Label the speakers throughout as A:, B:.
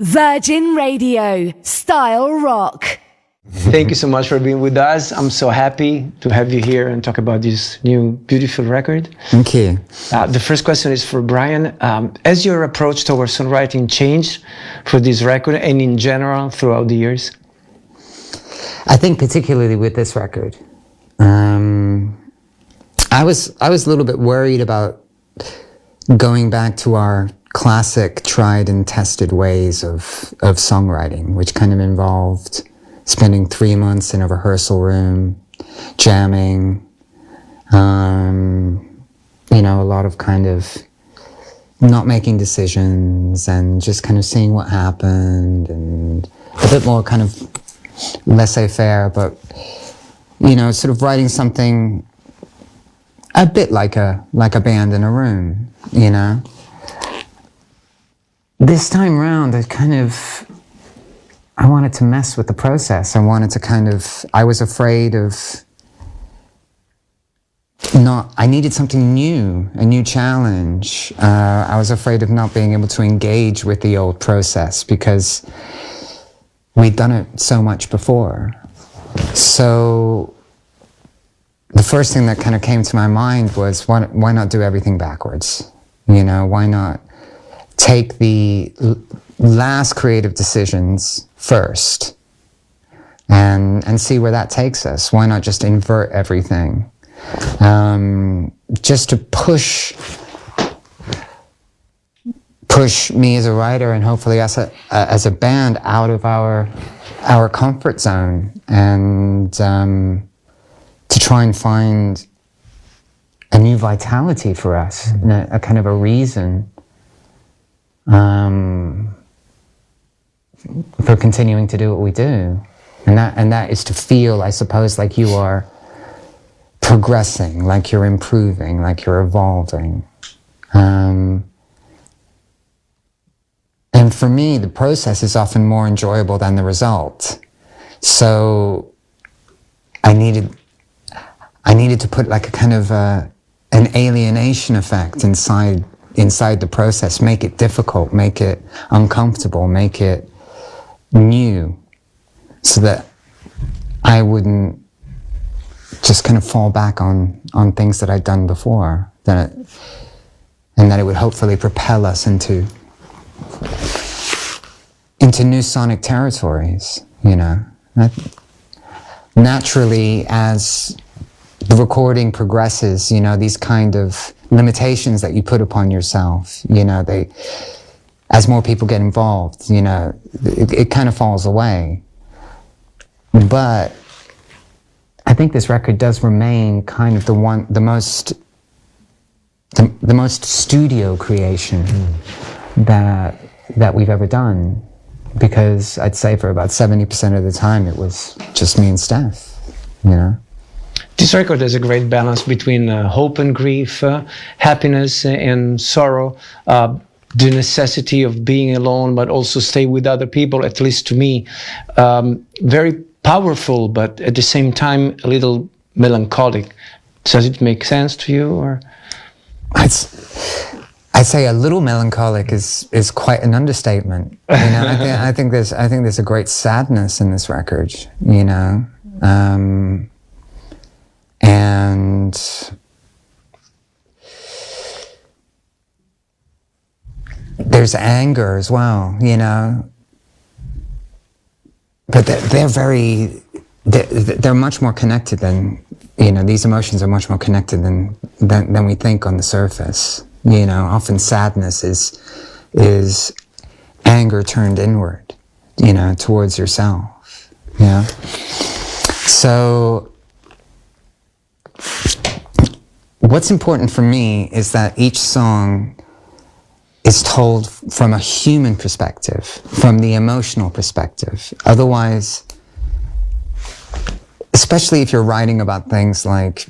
A: Virgin Radio, Style Rock.
B: Thank you so much for being with us. I'm so happy to have you here and talk about this new beautiful record.
C: Thank you.
B: The first question is for Brian. Has your approach towards songwriting changed for this record and in general throughout the years?
C: I think particularly with this record, I was a little bit worried about going back to our classic tried and tested ways of songwriting, which kind of involved spending 3 months in a rehearsal room, jamming, a lot of kind of not making decisions and just kind of seeing what happened, and a bit more kind of laissez-faire, but, sort of writing something a bit like a band in a room, This time round, I wanted to mess with the process. I was afraid of I needed something new, a new challenge. I was afraid of not being able to engage with the old process because we'd done it so much before. So the first thing that kind of came to my mind was, why not do everything backwards? Why not take the last creative decisions first and see where that takes us? Why not just invert everything? Just to push me as a writer and hopefully us as a band out of our comfort zone, and to try and find a new vitality for us, and a kind of a reason for continuing to do what we do, and that is to feel, I suppose, like you are progressing, like you're improving, like you're evolving. And for me, the process is often more enjoyable than the result. So I needed to put like a kind of an alienation effect inside the process, make it difficult, make it uncomfortable, make it new, so that I wouldn't just kind of fall back on things that I'd done before, and that it would hopefully propel us into new sonic territories, Naturally, as the recording progresses, these kind of limitations that you put upon yourself, as more people get involved, it kind of falls away. But I think this record does remain kind of the most studio creation that we've ever done, because I'd say for about 70% of the time it was just me and Steph,
B: This record has a great balance between hope and grief, happiness and sorrow, the necessity of being alone, but also stay with other people, at least to me. Very powerful, but at the same time, a little melancholic. Does it make sense to you? Or
C: I'd say a little melancholic is quite an understatement. I think there's a great sadness in this record, and there's anger as well, but they're much more connected than, these emotions are much more connected than we think on the surface. Often sadness is anger turned inward, towards yourself. So what's important for me is that each song is told from a human perspective, from the emotional perspective. Otherwise, especially if you're writing about things like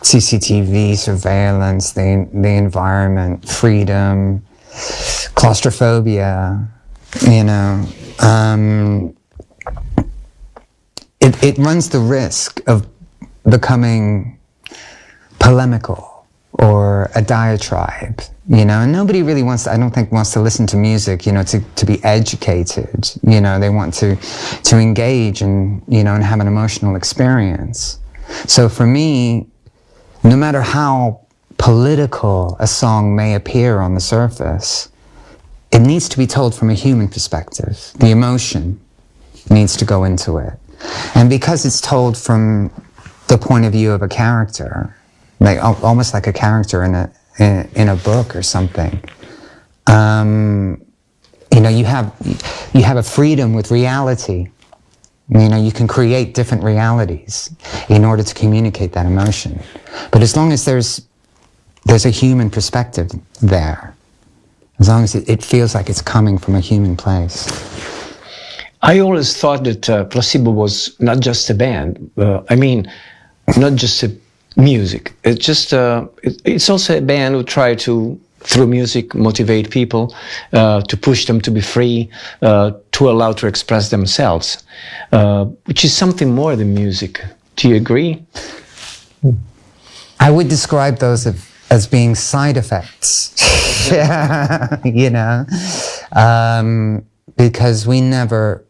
C: CCTV, surveillance, the environment, freedom, claustrophobia, it runs the risk of becoming polemical or a diatribe, you know, and nobody really wants to, I don't think wants to listen to music, you know, to be educated, you know, they want to engage and, you know, and have an emotional experience. So for me, no matter how political a song may appear on the surface, it needs to be told from a human perspective. The emotion needs to go into it. And because it's told from the point of view of a character, like almost like a character in a book or something, you know, you have a freedom with reality. You know, you can create different realities in order to communicate that emotion. But as long as there's a human perspective there, as long as it feels like it's coming from a human place.
B: I always thought that Placebo was not just a band. I mean, not just a music. It's just it's also a band who try to, through music, motivate people, to push them to be free, to allow to express themselves, which is something more than music. Do you agree?
C: I would describe those as being side effects, you know, because we never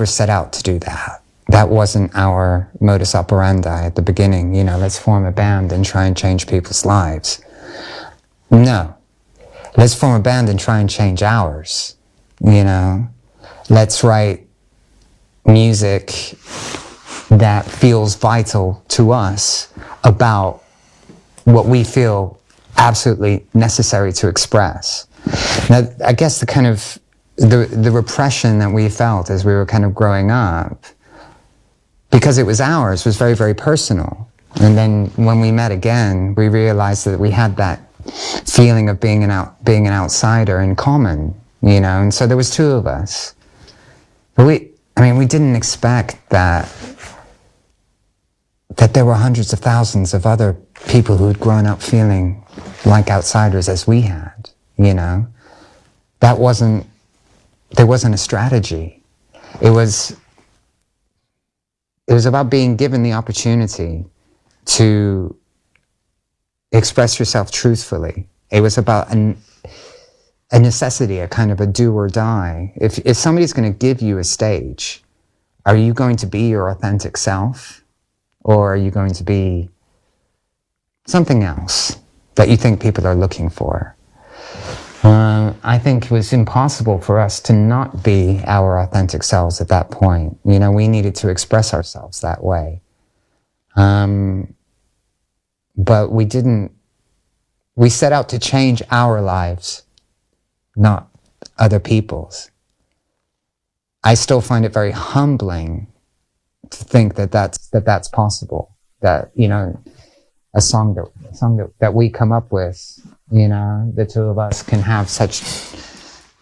C: set out to do that. That wasn't our modus operandi at the beginning, you know, let's form a band and try and change people's lives. No. Let's form a band and try and change ours, you know. Let's write music that feels vital to us about what we feel absolutely necessary to express. Now, I guess the kind of, the repression that we felt as we were kind of growing up, because it was ours, was very, very personal. And then when we met again, we realized that we had that feeling of being an outsider in common, you know, and so there was two of us. But we didn't expect that there were hundreds of thousands of other people who had grown up feeling like outsiders as we had, you know. There wasn't a strategy. It was about being given the opportunity to express yourself truthfully. It was about a necessity, a kind of a do or die. If somebody's going to give you a stage, are you going to be your authentic self? Or are you going to be something else that you think people are looking for? I think it was impossible for us to not be our authentic selves at that point. You know, we needed to express ourselves that way. But we set out to change our lives, not other people's. I still find it very humbling to think that that's possible. That, you know, a song that we come up with, you know, the two of us can have such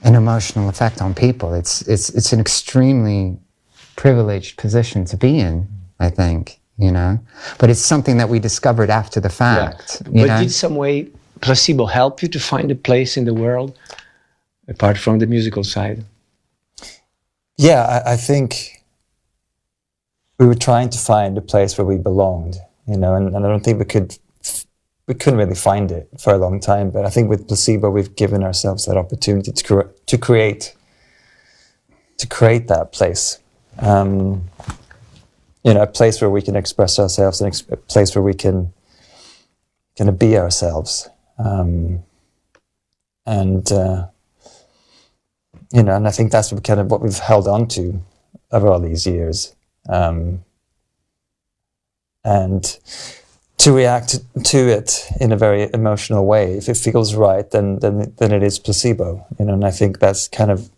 C: an emotional effect on people. It's an extremely privileged position to be in, I think, you know. But it's something that we discovered after the fact.
B: Yeah.
C: But
B: did some way Placebo help you to find a place in the world, apart from the musical side?
D: Yeah, I think we were trying to find a place where we belonged, you know, and I don't think we couldn't really find it for a long time. But I think with Placebo, we've given ourselves that opportunity to create that place. You know, a place where we can express ourselves, and a place where we can kind of be ourselves. You know, and I think that's what we've held on to over all these years. And to react to it in a very emotional way, if it feels right, then it is Placebo. You know, and I think that's kind of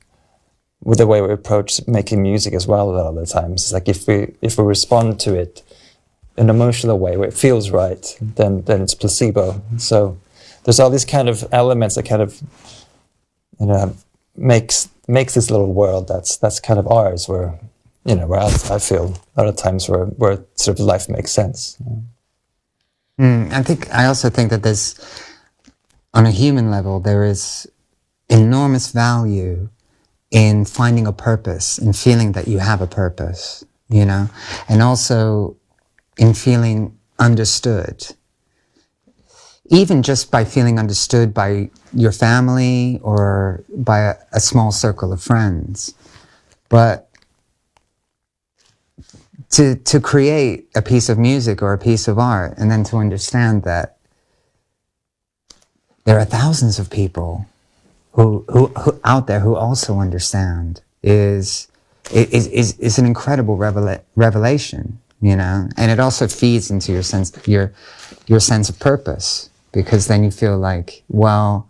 D: with the way we approach making music as well. A lot of the times, it's like if we respond to it in an emotional way where it feels right, then it's Placebo. So there's all these kind of elements that kind of, you know, makes this little world that's kind of ours, where, you know, where I feel a lot of times where sort of life makes sense. You know?
C: I also think that there's, on a human level, there is enormous value in finding a purpose and feeling that you have a purpose, you know, and also in feeling understood. even just by feeling understood by your family or by a small circle of friends. But to create a piece of music or a piece of art, and then to understand that there are thousands of people who out there who also understand is an incredible revelation, you know. And it also feeds into your sense of purpose, because then you feel like, well,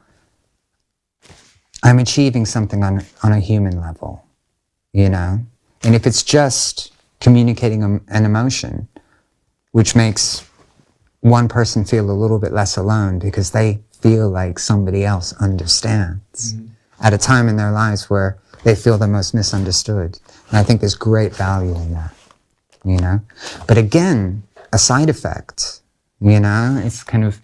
C: I'm achieving something on a human level, you know. And if it's just communicating an emotion, which makes one person feel a little bit less alone because they feel like somebody else understands at a time in their lives where they feel the most misunderstood. And I think there's great value in that, you know. But again, a side effect, you know, it's kind of,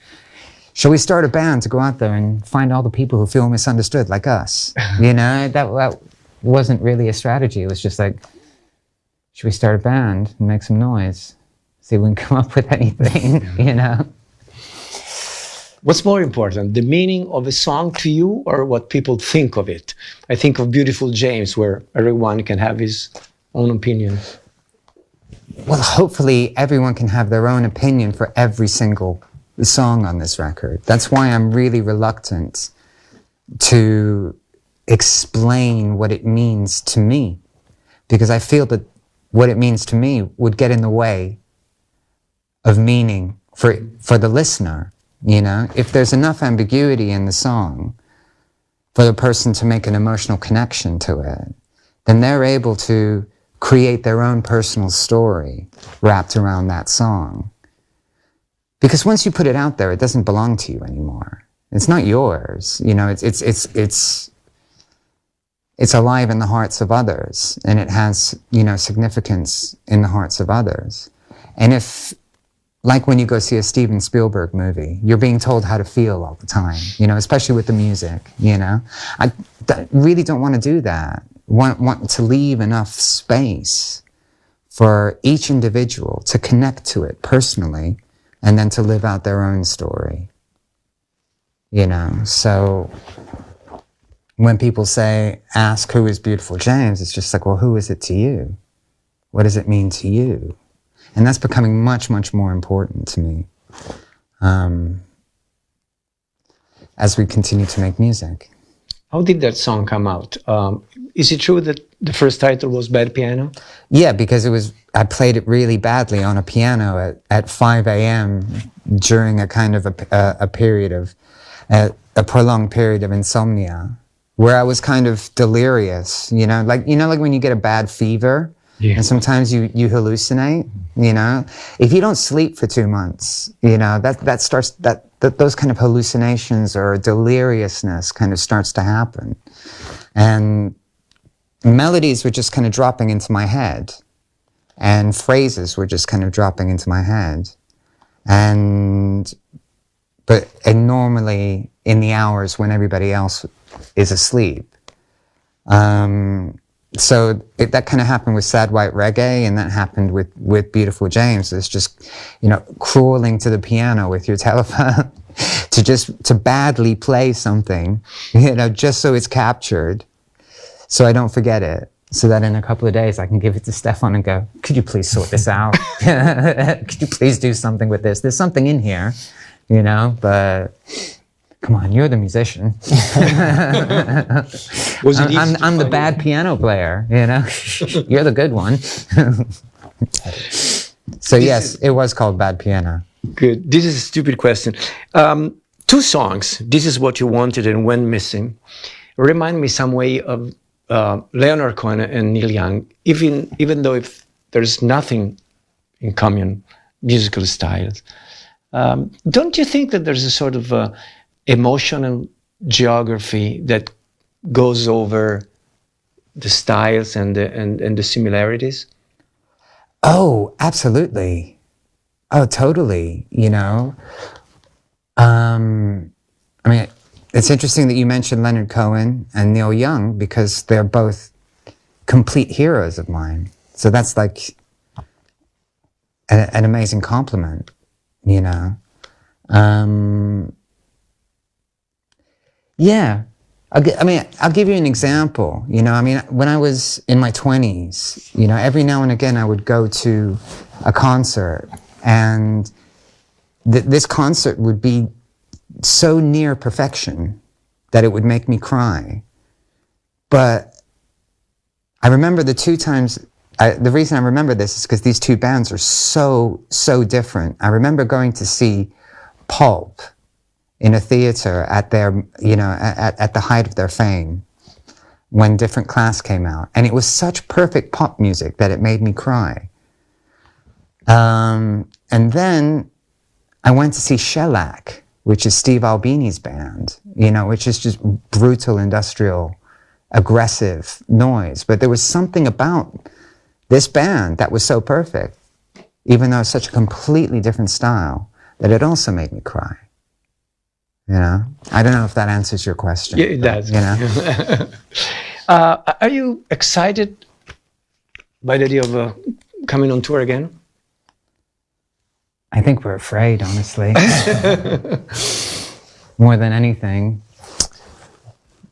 C: shall we start a band to go out there and find all the people who feel misunderstood like us? You know, that wasn't really a strategy. It was just like, should we start a band and make some noise? See if we can come up with anything, you know?
B: What's more important, the meaning of a song to you or what people think of it? I think of Beautiful James, where everyone can have his own opinion.
C: Well, hopefully everyone can have their own opinion for every single song on this record. That's why I'm really reluctant to explain what it means to me, because I feel that what it means to me would get in the way of meaning for the listener, you know? If there's enough ambiguity in the song for the person to make an emotional connection to it, then they're able to create their own personal story wrapped around that song. Because once you put it out there, it doesn't belong to you anymore. It's not yours, you know, it's alive in the hearts of others, and it has, you know, significance in the hearts of others. And if, like when you go see a Steven Spielberg movie, you're being told how to feel all the time, you know, especially with the music, you know. I really don't want to do that. Want to leave enough space for each individual to connect to it personally, and then to live out their own story, you know. So when people ask who is Beautiful James, it's just like, well, who is it to you? What does it mean to you? And that's becoming much, much more important to me as we continue to make music.
B: How did that song come out? Is it true that the first title was Bad Piano?
C: Yeah, because I played it really badly on a piano at 5 a.m. during a kind of a period of, a prolonged period of insomnia, where I was kind of delirious, you know, like when you get a bad fever, and sometimes you hallucinate, you know. If you don't sleep for 2 months, you know, those kind of hallucinations or deliriousness kind of starts to happen. And melodies were just kind of dropping into my head, and phrases were just kind of dropping into my head. But normally in the hours when everybody else is asleep. So that kind of happened with Sad White Reggae, and that happened with Beautiful James. It's just, you know, crawling to the piano with your telephone to badly play something, you know, just so it's captured, so I don't forget it. So that in a couple of days I can give it to Stefan and go, could you please sort this out? Could you please do something with this? There's something in here, you know, but come on, you're the musician. I'm the bad piano player, you know. You're the good one. So yes, it was called Bad Piano.
B: Good. This is a stupid question. 2 songs, This Is What You Wanted and When Missing, remind me some way of Leonard Cohen and Neil Young, even though if there's nothing in common musical styles. Don't you think that there's a sort of emotional geography that goes over the styles and the similarities?
C: Oh, absolutely. Oh, totally. You know, I mean, it's interesting that you mentioned Leonard Cohen and Neil Young, because they're both complete heroes of mine. So that's like an amazing compliment, you know. Yeah. I'll give you an example. You know, I mean, when I was in my 20s, you know, every now and again I would go to a concert, and this concert would be so near perfection that it would make me cry. But I remember the two times, the reason I remember this is because these two bands are so different. I remember going to see Pulp in a theater at their, you know, at the height of their fame, when Different Class came out. And it was such perfect pop music that it made me cry. And then I went to see Shellac, which is Steve Albini's band, you know, which is just brutal, industrial, aggressive noise. But there was something about this band that was so perfect, even though it's such a completely different style, that it also made me cry. You know, I don't know if that answers your question.
B: Yeah, it does.
C: You know,
B: are you excited by the idea of coming on tour again?
C: I think we're afraid, honestly, more than anything.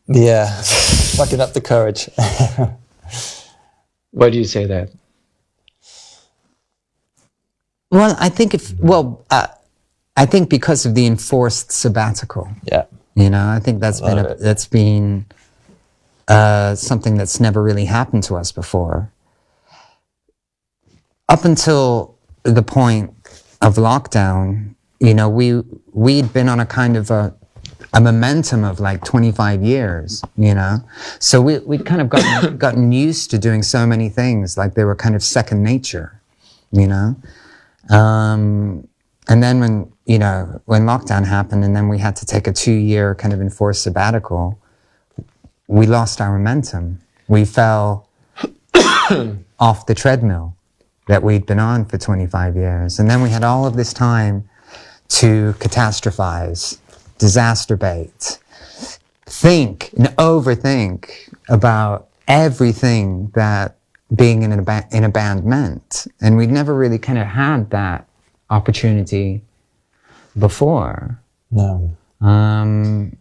D: Yeah, mucking up the courage.
B: Why do you say that?
C: Well, I think I think because of the enforced sabbatical.
D: Yeah.
C: You know, I think that's been something that's never really happened to us before. Up until the point of lockdown, you know, we'd been on a kind of a momentum of like 25 years, you know? So we'd kind of gotten used to doing so many things, like they were kind of second nature, you know? And then when lockdown happened, and then we had to take a 2-year kind of enforced sabbatical, we lost our momentum. We fell off the treadmill that we'd been on for 25 years. And then we had all of this time to catastrophize, disasterbate, think and overthink about everything that being in a band meant. And we'd never really kind of had that opportunity before.
D: No.
C: And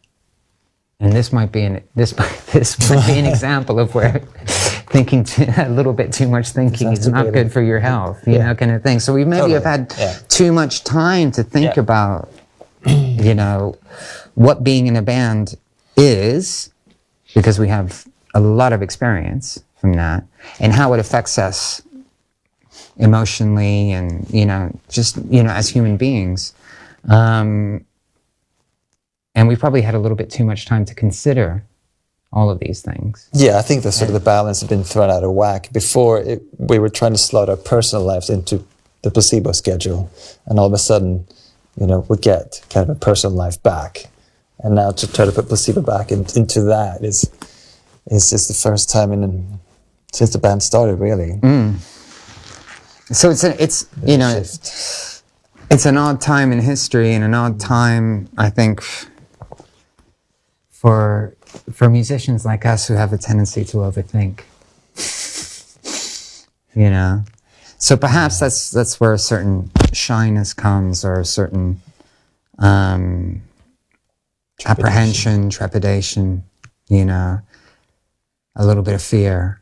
C: this might be an example of where thinking a little bit too much thinking is not good for your health, you know, kind of thing. So we maybe have had too much time to think about, you know, what being in a band is, because we have a lot of experience from that, and how it affects us emotionally and, you know, just, you know, as human beings. And we probably had a little bit too much time to consider all of these things.
D: Yeah, I think the sort of the balance had been thrown out of whack. Before, we were trying to slot our personal lives into the Placebo schedule, and all of a sudden, you know, we get kind of a personal life back. And now to try to put Placebo back into that is the first time since the band started, really.
C: So it's you know, it's an odd time in history, and an odd time, I think, for musicians like us who have a tendency to overthink. You know, so perhaps that's where a certain shyness comes, or a certain apprehension, trepidation. You know, a little bit of fear.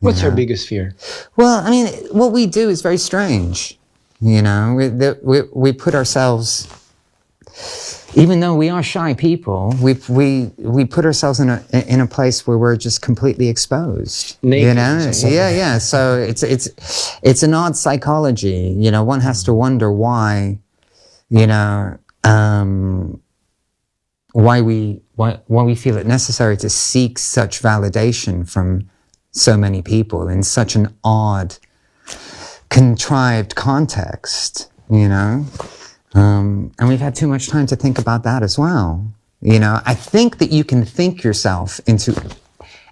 B: What's our biggest fear?
C: Well, I mean, what we do is very strange. You know, we put ourselves, even though we are shy people, we put ourselves in a place where we're just completely exposed.
B: Naked.
C: You know, yeah. So it's an odd psychology. You know, one has to wonder why, you know, why we feel it necessary to seek such validation from so many people in such an odd, contrived context, you know? And we've had too much time to think about that as well. You know, I think that you can think yourself into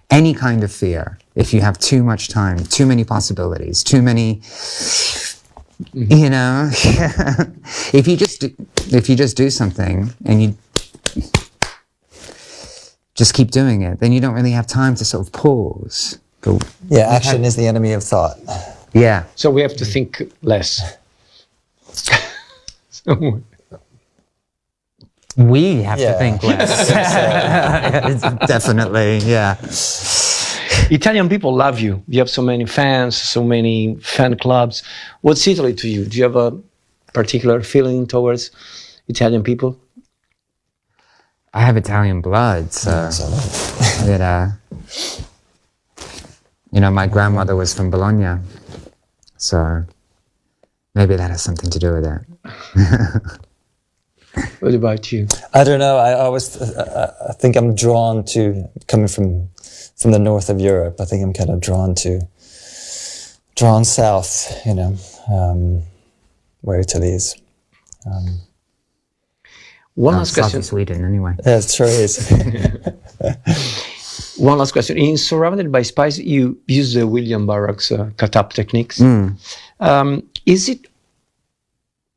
C: any kind of fear if you have too much time, too many possibilities, too many, you know? If you just do something and you just keep doing it, then you don't really have time to sort of pause.
D: Yeah, action is the enemy of thought.
C: Yeah.
B: So we have to think less.
C: We have to think
D: Yeah.
C: less. Definitely, yeah.
B: Italian people love you. You have so many fans, so many fan clubs. What's Italy to you? Do you have a particular feeling towards Italian people?
C: I have Italian blood, so my grandmother was from Bologna, so maybe that has something to do with it.
B: What about you?
D: I don't know. I think I'm drawn to, coming from the north of Europe, I think I'm kind of drawn south, where Italy is.
B: One last question.
C: Sweden, anyway.
D: Yeah, it sure is.
B: One last question. In Surrounded by Spies, you use the William Burroughs cut-up techniques. Is it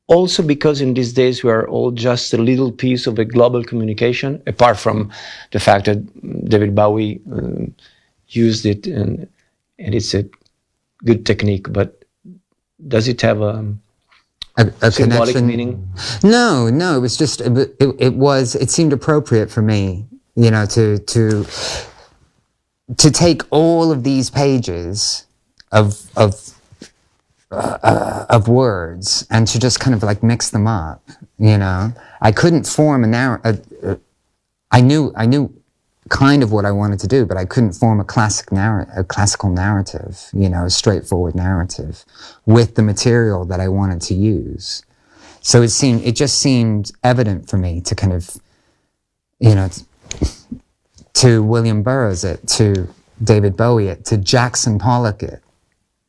B: also because in these days we are all just a little piece of a global communication, apart from the fact that David Bowie used it and it's a good technique, but does it have a symbolic
C: connection?
B: Meaning?
C: No, it was just, it seemed appropriate for me, to take all of these pages of words and to just kind of like mix them up, I couldn't form a narrative. I knew kind of what I wanted to do, but I couldn't form a classical narrative, a straightforward narrative with the material that I wanted to use. So it just seemed evident for me to kind of, to William Burroughs it, to David Bowie it, to Jackson Pollock it,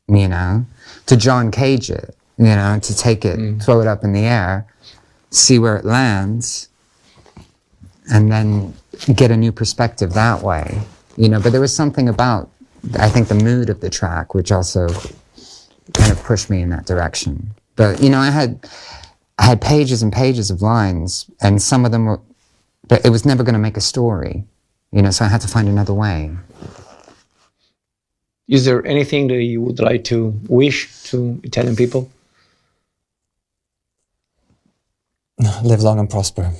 C: to John Cage it, to take it, throw it up in the air, see where it lands, and then get a new perspective that way, But there was something about, I think, the mood of the track, which also kind of pushed me in that direction. But, I had pages and pages of lines, and some of them were, but it was never going to make a story, so I had to find another way.
B: Is there anything that you would like to wish to Italian people?
D: Live long and prosper.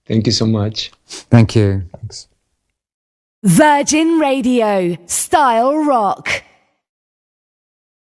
B: Thank you so much.
C: Thank you.
D: Thanks.
A: Virgin Radio, Style Rock.